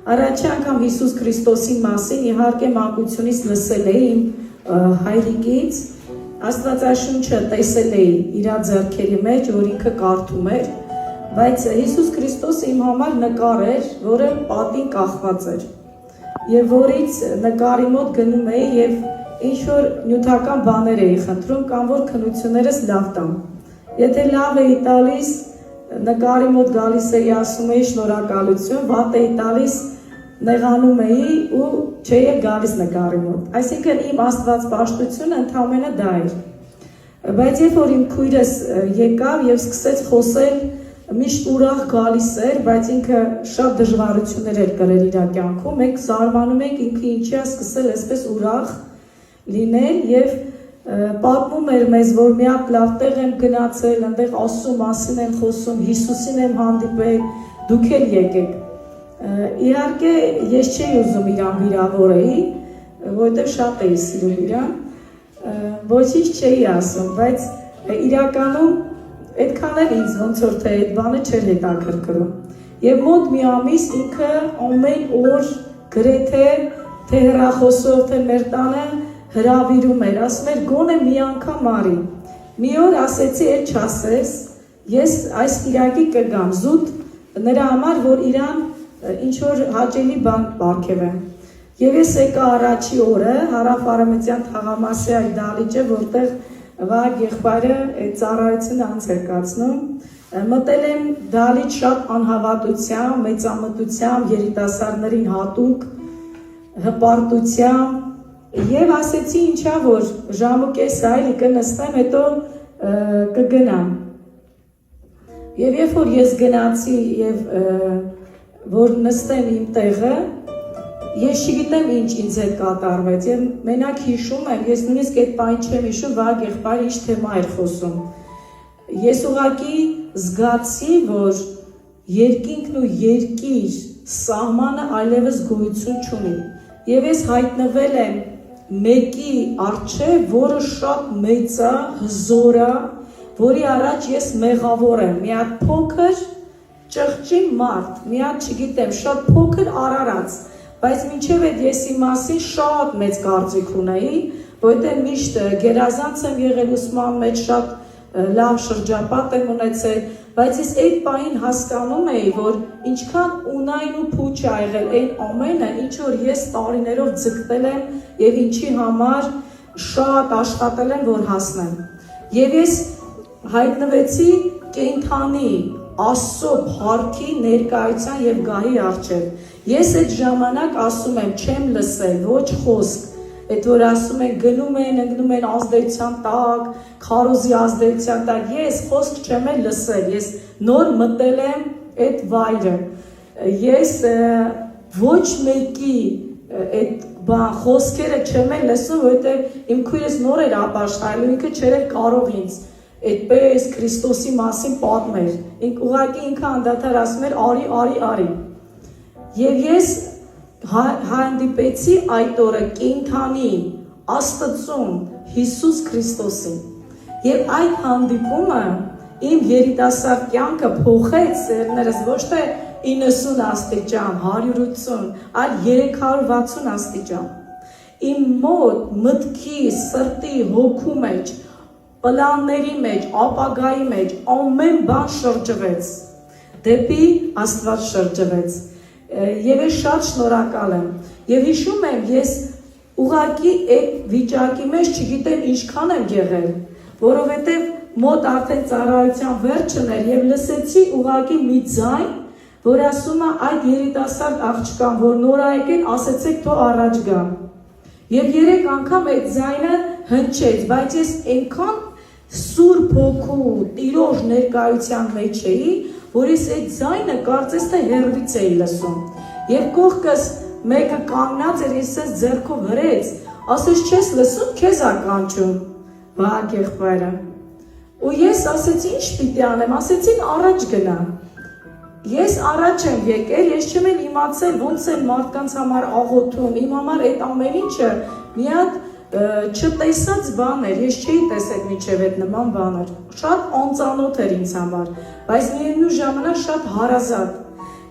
Առաջի անգամ Հիսուս Քրիստոսի մասին իհարկե մանկությունից լսել էի իմ հայրիկից, Աստվածաշունչը տեսել էի իր ձեռքերի մեջ, որ ինքը կարդում էր, բայց Հիսուս Քրիստոսը իմ համար նկար էր, որը պատին կախված էր, եւ որից նկարի մոտ գնում էի եւ ինչ որ նյութական բաներ էի խնդրում կամ որ քնություններս լավ տամ։ Եթե լավ էի տալիս, նկարի մոտ գալիս էի ասում էի շնորհակալություն, վատ էի տալիս նեղանում էի ու չէի գալիս նկարի մոտ։ Այսինքն իմ աստվածպաշտությունը ընդհանրապես դա էր։ Բայց երբ որ իմ քույրս եկավ եւ սկսեց խոսել, միշտ ուրախ գալիս էր, բայց ինքը շատ դժվարություններ էր կրել իր կյանքում, մենք զարմանում ենք ինքը ինչի է սկսել այսպես ուրախ լինել եւ պատմում էր մեզ, որ մի հատ լավ տեղ եմ գնացել, այնտեղ Աստծո մասին եմ խոսում, Հիսուսին եմ հանդիպել, դուք էլ եկեք։ Իհարկե ես չէի ուզում իրան վիրավորեի, որովհետև շատ էի սիրում իրան, ոչինչ չէի ասում, բայց իրականում այդքան էլ ինձ ոնց որ թե այդ բանը չէր հետաքրքրում։ Եվ մոտ մի ամիս ինքը ամեն օր գրեթե թե հեռախոսով, թե մեր տանը հրավիրում էր, ասում էր գոնե մի անգամ արի։ Մի օր ասեցի այդ չասես, ես այս կիրակի կգամ զուտ նրա համար, որ իրան ինչ որ հաճելի բան պարգևեմ։ Եվ ես եկա առաջի օրը հարավ-արևմտյան թաղամասի այդ դահլիճը, որտեղ Վահագ եղբայրը այդ ծառայությունը անց էր կացնում, մտել եմ դահլիճ շատ անհավատությամբ, մեծամտությամբ, երիտասարդներին հատուկ, հպարտությամբ, եւ ասեցի ինչա որ ժամուկես այլի կնստեմ, հետո կգնամ։ Եվ երբ որ ես գնացի եւ որ նստեմ իմ տեղը, ես չգիտեմ ինչ ինձ հետ կատարվեց եւ մենակ հիշում եմ, ես նույնիսկ այդ բանը չեմ հիշում, Վահագ եղբայրը ինչ թեմա էր խոսում։ Ես ուղղակի զգացի, որ երկինքն ու երկիր սահմանը այլևս գոյություն չունի։ Եվ ես հայտնվել եմ մեկի առջև, որը շատ մեծ է, հզոր է, որի առաջ ես մեղավոր եմ, մի հատ փոքր ճղճին մարդ, մի հատ չգիտեմ, շատ փոքր արարած, բայց մինչև այդ եսի մասին շատ մեծ կարծիք ունեի, որովհետև միշտ գերազանց եմ եղել ուսման մեջ, շատ լավ շրջապատ եմ ունեցել, բայց ես այդ պահին հասկանում էի, որ ինչքան ունայն ու փուչ է եղել այն ամենը, ինչ որ ես տարիներով ձգտել եմ եւ ինչի համար շատ աշխատել եմ, որ հասնեմ։ Եվ ես հայտնվեցի կենդանի Աստծո փառքի ներկայության եւ գահի առջև։ Ես այդ ժամանակ ասում եմ, չեմ լսել ոչ խոսք, այդ որ ասում են գնում են ազդեցության տակ, քարոզի ազդեցության տակ, ես խոսք չեմ լսել, ես նոր մտել եմ այդ վայրը։ Ես ոչ մեկի այդ խոսքերը չեմ լսում, որովհետև իմ քույրս նոր էր ապաշխարել, ինքը չէր կարող ինձ այդպես Քրիստոսի մասին պատմել։ Ուղղակի ինքը անդադար ասում էր արի։ Եվ ես հանդիպեցի այդ օրը կենդանի Աստծուն Հիսուս Քրիստոսին։ Եվ այդ հանդիպումը իմ երիտասարդ կյանքը փոխեց սերներս ոչ թե 90 աստիճան, 180, այլ 360 աստիճան։ Իմ մոտ մտքի, սրտի, հոգու մեջ, պլանների մեջ, ապագայի մեջ ամեն բան շրջվեց, դեպի Աստված շրջվեց։ Եվ ես շատ շնորհակալ եմ։ Եվ հիշում եմ, ես ուղղակի այդ վիճակի մեջ չգիտեմ ինչքան եմ եղել, որովհետև մոտ արդեն ծառայության վերջն էր եւ լսեցի ուղղակի մի ձայն, որ ասում է այդ երիտասարդ աղջկան, որ նոր է եկել, ասեցեք թող առաջ գա։ Եվ 3 անգամ այդ ձայնը հնչեց, բայց ես այնքան Սուրբ Հոգու Տիրոջ ներկայության մեջ էի, որ ես այդ ձայնը կարծես թե հեռվից էի լսում։ Եվ կողքս մեկը կանգնած էր, ես ես ձեռքով հրեց, ասես չես լսում, քեզ ա կանչում, Վահագ եղբայրը։ Ու ես ասեցի ինչ պիտի անեմ, ասեցին առաջ գնա։ Ես առաջ եմ եկել, ես չեմ իմացել ոնց են մարդկանց համար աղոթում, իմ համար այդ ամեն ինչը մի հատ չտեսած բան էր, ես չէի տեսել մինչև այդ նման բաներ, շատ անծանոթ էր ինձ համար, բայց միևնույն ժամանակ շատ հարազատ։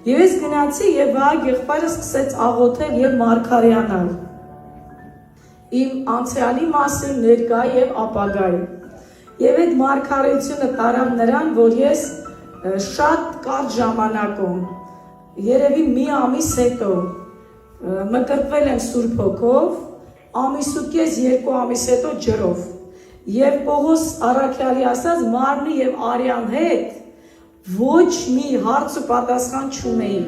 Եվ ես գնացի եւ Վահագ եղբայրը սկսեց աղոթել եւ մարգարեանալ իմ անցյալի մասին, ներկա եւ ապագայի։ Եւ այդ մարգարեությունը տարավ նրան, որ ես շատ կարճ ժամանակում, երևի մի ամիս հետո մկրտվել եմ Սուրբ Հոգով, ամիսուկես 2 ամիս հետո ջրով։ Եվ Պողոս առաքյալի ասած մարմնի եւ արյան հետ ոչ մի հարց ու պատասխան չունեի։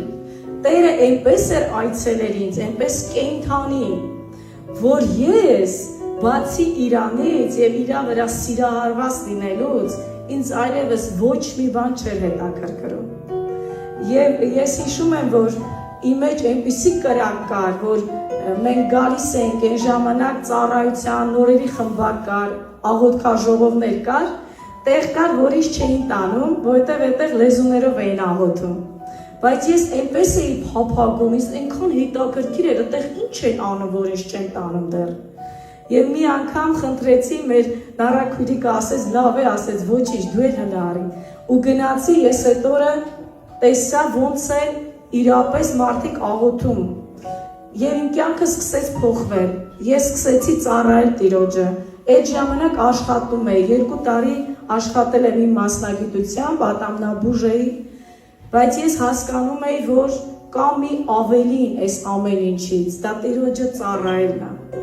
Տերը այնպես էր այցելել ինձ, այնպես կենդանի, որ ես բացի Իրանից եւ իրա վրա սիրահարված լինելուց ինձ այլևս ոչ մի բան չէր հետաքրքրում։ Եվ ես հիշում եմ, որ իմ մեջ այնպիսի կրակ կար, որ մենք գալիս ենք այն ժամանակ ծառայության նորերի խմբակ կար, աղոթքաժողովներ կար, տեղ կար, որ ինձ չէին տանում, որովհետև այդտեղ լեզուներով էին աղոթում։ Բայց ես այնպես էի փափագում, ինձ այնքան հետաքրքիր էր, այդտեղ ինչ են անում, որ ինձ չեն տանում դեռ։ Եվ մի անգամ խնդրեցի մեր նարաքույրիկը, ասեց լավ է, ասեց ոչինչ, դու էլ հլը արի։ Ու գնացի, ես այդ օրը տեսա ոնց են իրապես մարդիկ աղոթում։ Եվ իմ կյանքը սկսեց փոխվել։ Ես սկսեցի ծառայել Տիրոջը։ Այդ ժամանակ աշխատում էի, 2 տարի աշխատել եմ իմ մասնագիտությամբ, ատամնաբուժ էի, բայց ես հասկանում էի, որ կա մի ավելին այս ամեն ինչից, դա Տիրոջը ծառայելն է։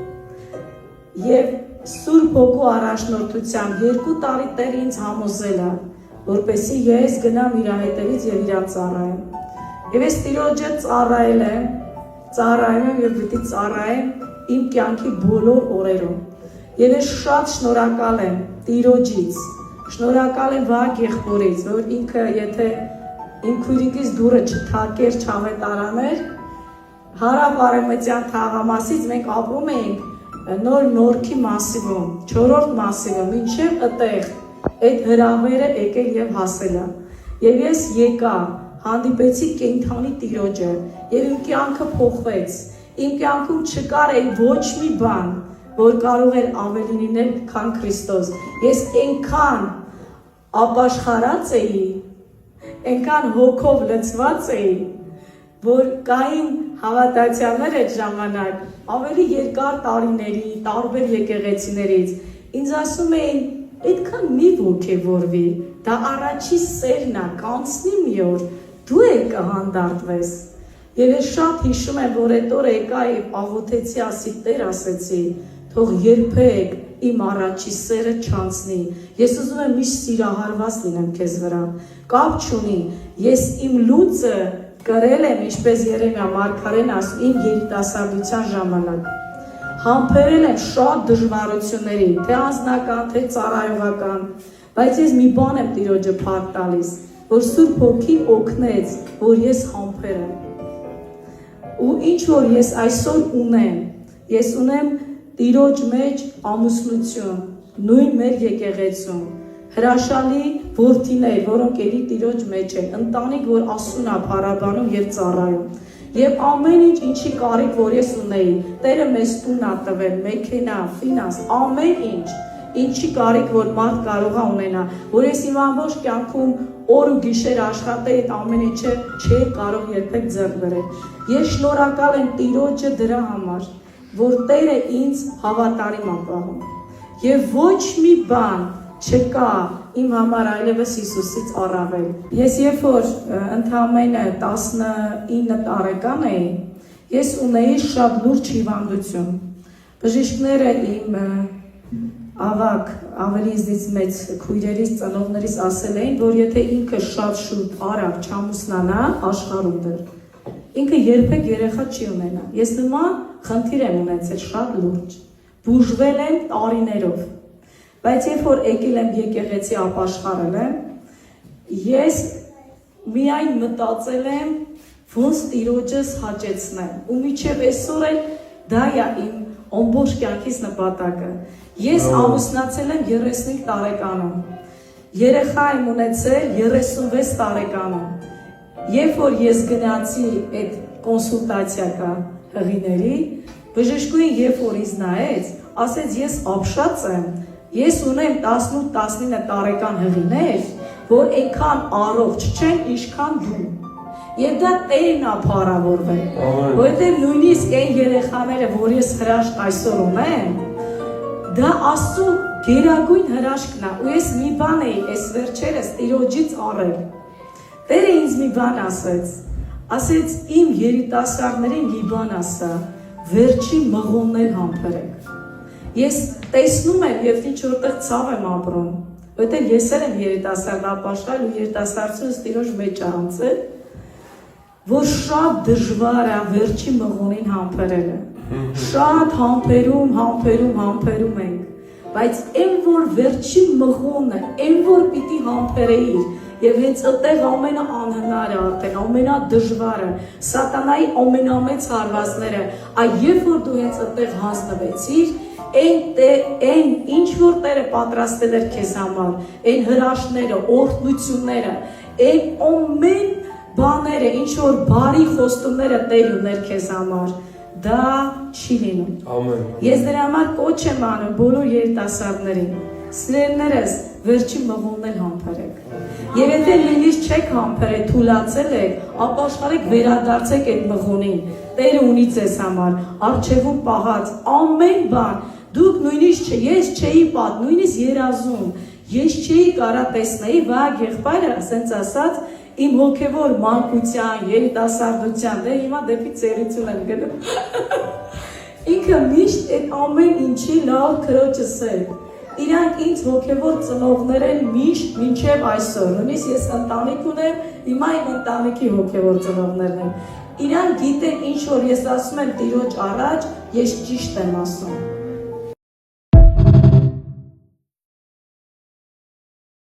Եվ Սուրբ Հոգու առաջնորդությամբ 2 տարի Տերը ինձ համոզել է, որպեսզի ես գնամ իր հետևից եւ իրան ծառայեմ։ Եվ ես Տիրոջը ծառայել եմ եւ պիտի ծառայեմ իմ կյանքի բոլոր օրերում։ Եվ ես շատ շնորհակալ եմ Տիրոջից, շնորհակալ եմ Վահագ եղբորից, որ ինքը եթե իմ քույրիկից դուրը չթակեր, չավետարաներ, հարավ-արևմտյան թաղամասից մենք ապրում էինք նոր Նորքի մասիվում, 4-րդ մասիվում, մինչև այդտեղ այդ հրավերը եկել եւ հասել է։ Եվ ես եկա, հանդիպեցի կենդանի Տիրոջը, եւ իմ կյանքը փոխվեց։ Իմ կյանքում չկար այլ ոչ մի բան, որ կարող էր ավելի լինել, քան Քրիստոս։ Ես այնքան ապաշխարած էի, այնքան հոգով լցված էի, որ կային հավատացյալներ այդ ժամանակ, ավելի երկար տարիների, տարբեր եկեղեցիներից, ինձ ասում էին, այդքան մի ոգևորվի, դա առաջի սերն է, կանցնի մի օր, դու էլ կհանդարտվես։ Եվ ես շատ հիշում եմ, որ այդ օրը եկա եւ աղոթեցի, ասի Տեր, ասեցի, թող երբեք իմ առաջի սերը չանցնի։ Ես ուզում եմ միշտ սիրահարված լինեմ քեզ վրա։ Կապ չունի, ես իմ լուծը կրել եմ, ինչպես Երեմիա մարգարեն ասում, իմ երիտասարդության ժամանակ։ Համբերել եմ շատ դժվարությունների, թե անձնական, թե ծառայողական, բայց ես մի բան եմ Տիրոջը փառք տալիս, որ Սուրբ Հոգին օգնեց, որ ես համբերեմ։ Ու ինչ որ ես այսօր ունեմ, ես ունեմ Տիրոջ մեջ ամուսնություն, նույն մեր եկեղեցում, հրաշալի որդիներ, որոնք ելի Տիրոջ մեջ են, ընտանիք, որ Աստծուն է փառաբանում եւ ծառայում։ Եվ ամեն ինչ, ինչի կարիք, որ ես ունեի, Տերը մեզ տուն է տվել, մեքենա, ֆինանս, ամեն ինչ, ինչի կարիք, որ մարդ կարող է ունենա, որ ես իմ ամբողջ կյանքում օր ու գիշեր աշխատեի, այդ ամեն ինչը չէի կարող երբեք ձեռք բերել։ Ես շնորհակալ եմ Տիրոջը դրա համար, որ Տերը ինձ հավատարիմ է պահում։ Եւ ոչ մի բան չկա իմ համար այլևս Հիսուսից առավել։ Ես երբ որ ընդամենը 19 տարեկան էի, ես ունեի շատ լուրջ հիվանդություն։ Բժիշկները իմ ավակ, ավելի ինձնից մեծ քույրերից, ծնողներից ասել էին, որ եթե ինքը շատ շուտ արագ չամուսնանա, աշխարհում դեռ, ինքը երբեք երեխա չի ունենա։ Ես նման խնդիր եմ ունեցել շատ լուրջ։ Բուժվել եմ տարիներով։ Բայց երբ որ եկել եմ եկեղեցի ապաշխարել եմ, ես միայն մտածել եմ ոնց Տիրոջս հաճեցնեմ։ Ու մինչև այսօր էլ դա է իմ ամբողջ կյանքիս նպատակը։ Ես ամուսնացել եմ 35 տարեկանում։ Երեխա եմ ունեցել 36 տարեկանում։ Երբ որ ես գնացի այդ կոնսուլտացիա կա հղիների, բժշկուհին երբ որ ինձ նայեց, ասեց ես ապշած եմ, ես ունեմ 18-19 տարեկան հղիներ, որ այնքան առողջ չեն, ինչքան դու։ Եվ դա Տերն է փառավորվել։ Որովհետև նույնիսկ այն երեխաները, որ ես հրաշք այսօր ունեմ, դա Աստծո գերագույն հրաշքն է։ Ու ես մի բան էի այս վերջերս Տիրոջից առել։ Տերը ինձ մի բան ասեց իմ երիտասարդներին մի բան ասա, վերջի մղոններ համբերեք։ Ես տեսնում եմ եւ ինչ որտեղ ցավ եմ ապրում, որտեղ ես եմ երիտասարդ ապաշխարել ու երիտասարդությունս Տիրոջ մեջ անցել, որ շատ դժվար է վերջի մղոնին համբերելը։ Շատ համբերում ենք, բայց այն որ վերջի մղոնը, այն որ պիտի համբերեիր, եւ հենց այդտեղ ամենաանհնարը արդեն, ամենադժվարը, սատանայի ամենամեծ հարվածները, երբ որ դու հենց այդտեղ հանձնվեցիր, այն ինչ որ Տերը պատրաստել էր քեզ համար, այն հրաշքները, օրհնությունները, այն ամեն բաները, ինչ որ բարի խոստումները Տեր ուներ քեզ համար, դա չի լինում։ Ամեն։ Ես դրա համար կոչ եմ անում բոլոր երիտասարդներին, սիրելիներս, վերջի մղոններ համբերեք։ Եվ եթե նույնիսկ չեք համբերել, թուլացել եք, ապա աշխարհեք վերադարձեք այդ մղոնին։ Տերը ունի ձեզ համար, առջևում պահած ամեն բան։ Դուք նույնիսկ ես չէի պատ, նույնիսկ երազում, ես չէի կարա տեսնեի Վահագ եղբայրը, ասենց ասած, իմ հոգևոր մանկության, երիտասարդության, դե հիմա դեպի ծերություն եմ գնում։ Ինքը միշտ այդ ամեն ինչի լավ քրոջս է։ Իրանք ինձ հոգևոր ծնողներ են միշտ մինչև այսօր, նույնիսկ ես ընտանիք ունեմ, հիմա իմ ընտանիքի հոգևոր ծնողներն են։ Իրանք գիտեն ինչ որ ես ասում եմ Տիրոջ առաջ, ես ճիշտ եմ ասում։